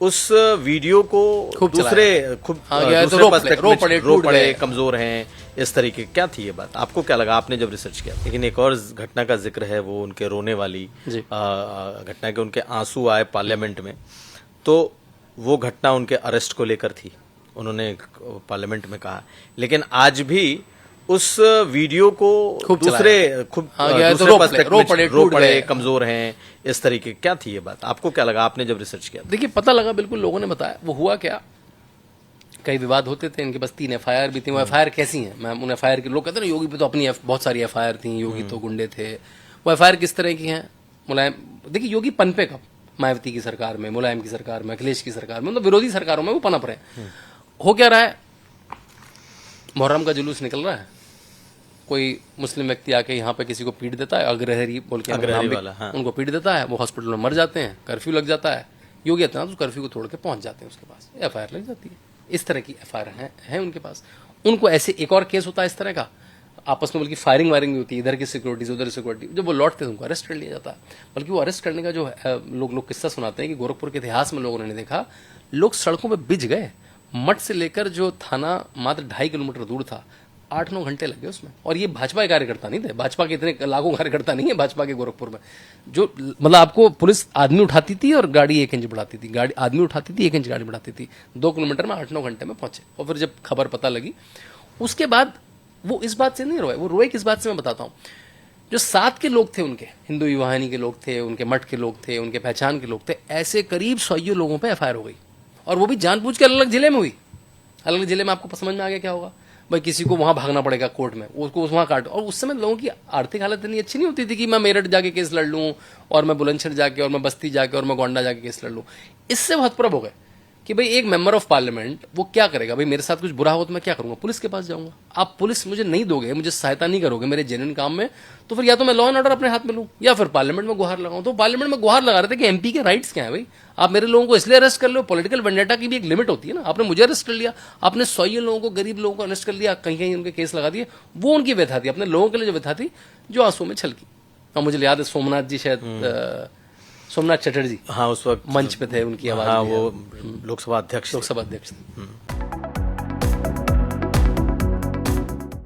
उस वीडियो को खूब दूसरे दूसरे रो पड़े कमजोर हैं, इस तरीके क्या थी ये बात? आपको क्या लगा आपने जब रिसर्च किया? लेकिन एक और घटना का जिक्र है, वो उनके रोने वाली घटना के उनके आंसू आए पार्लियामेंट में, तो वो घटना उनके अरेस्ट को लेकर थी, उन्होंने पार्लियामेंट में कहा। लेकिन आज भी उस वीडियो को दूसरे रो पड़े कमजोर हैं, इस तरीके क्या थी ये बात? आपको क्या लगा आपने जब रिसर्च किया? देखिए, पता लगा, बिल्कुल लोगों ने बताया। वो हुआ क्या, कई विवाद होते थे, इनके पास 3 FIR भी थी। वो FIR कैसी हैं? मैं उन FIR के लोग कहते हैं ना, योगी पे तो अपनी बहुत सारी FIR थी, योगी तो गुंडे थे। वो FIR किस तरह की हैं? मुलायम, देखिए योगी पनपे कब? मायावती की सरकार में, मुलायम की सरकार में, अखिलेश की सरकार में, मतलब विरोधी सरकारों में वो पनप रहे हैं। हो क्या रहा है, मुहर्रम का जुलूस निकल रहा है, कोई मुस्लिम व्यक्ति आके यहाँ पे किसी को पीट देता है, अग्रहरी बोल के उनको पीट देता है, वो हॉस्पिटल में मर जाते हैं, कर्फ्यू लग जाता है। योगी आदित्यनाथ उस कर्फ्यू को तोड़ के पहुंच जाते हैं उसके पास, FIR लग जाती है। इस तरह की FIR है उनके पास। उनको ऐसे एक और केस होता है इस तरह का, आपस में बल्कि फायरिंग वायरिंग भी होती है, इधर की सिक्योरिटी से उधर सिक्योरिटी, जब वो लौटते हैं उनको अरेस्ट कर लिया जाता है। बल्कि वो अरेस्ट करने का जो लोग किस्सा सुनाते हैं कि गोरखपुर के इतिहास में लोगों ने देखा, लोग सड़कों पर बिछ गए। मठ से लेकर जो थाना मात्र 2.5 किलोमीटर दूर था, 8-9 घंटे लगे उसमें। और ये भाजपा के कार्यकर्ता नहीं थे, भाजपा के इतने लाखों कार्यकर्ता नहीं है भाजपा के गोरखपुर में। जो मतलब आपको पुलिस आदमी उठाती थी और गाड़ी 1 इंच बढ़ाती थी, गाड़ी आदमी उठाती थी 1 इंच गाड़ी बढ़ाती थी। 2 किलोमीटर में 8-9 घंटे में पहुंचे। और फिर जब खबर पता लगी, उसके बाद वो इस बात से नहीं रोए। वो रोए किस बात से मैं बताता हूँ। जो साथ के लोग थे उनके, हिंदू युवाहिनी के लोग थे, उनके मठ के लोग थे, उनके पहचान के लोग थे, ऐसे करीब 100 लोगों पर FIR हो गई। और वो भी जानबूझ के अलग अलग जिले में हुई। अलग अलग जिले में आपको समझ में आ गया क्या होगा भाई, किसी को वहां भागना पड़ेगा कोर्ट में, उसको वहां काट। और उस समय लोगों की आर्थिक हालत इतनी अच्छी नहीं होती थी कि मैं मेरठ जाके केस लड़ लूं, और मैं बुलंदशहर जाके, और मैं बस्ती जाके, और मैं गोंडा जाके केस लड़ लूं। इससे हतप्रभ हो गए कि भाई एक मेंबर ऑफ पार्लियामेंट वो क्या करेगा, भाई मेरे साथ कुछ बुरा हो तो मैं क्या करूंगा, पुलिस के पास जाऊंगा। आप पुलिस मुझे नहीं दोगे, मुझे सहायता नहीं करोगे मेरे जेन्युइन काम में, तो फिर या तो मैं लॉ एंड ऑर्डर अपने हाथ में लूं, या फिर पार्लियामेंट में गुहार लगाऊं। तो पार्लियामेंट में गुहार लगा रहे थे कि MP के राइट्स क्या है भाई, आप मेरे लोगों को इसलिए अरेस्ट कर लो। पॉलिटिकल वेंडेटा की भी एक लिमिट होती है ना। आपने मुझे अरेस्ट कर लिया, आपने 100 लोगों को, गरीब लोगों को अरेस्ट कर लिया, कहीं कहीं उनके केस लगा दिए। वो उनकी व्यथा थी, अपने लोगों के लिए जो व्यथा थी, जो आंसू में छलकी। और मुझे याद है सोमनाथ जी, शायद सोमनाथ चटर्जी, हाँ, उस वक्त मंच पे थे, उनकी आवाज, हाँ, वो लोकसभा अध्यक्ष थे।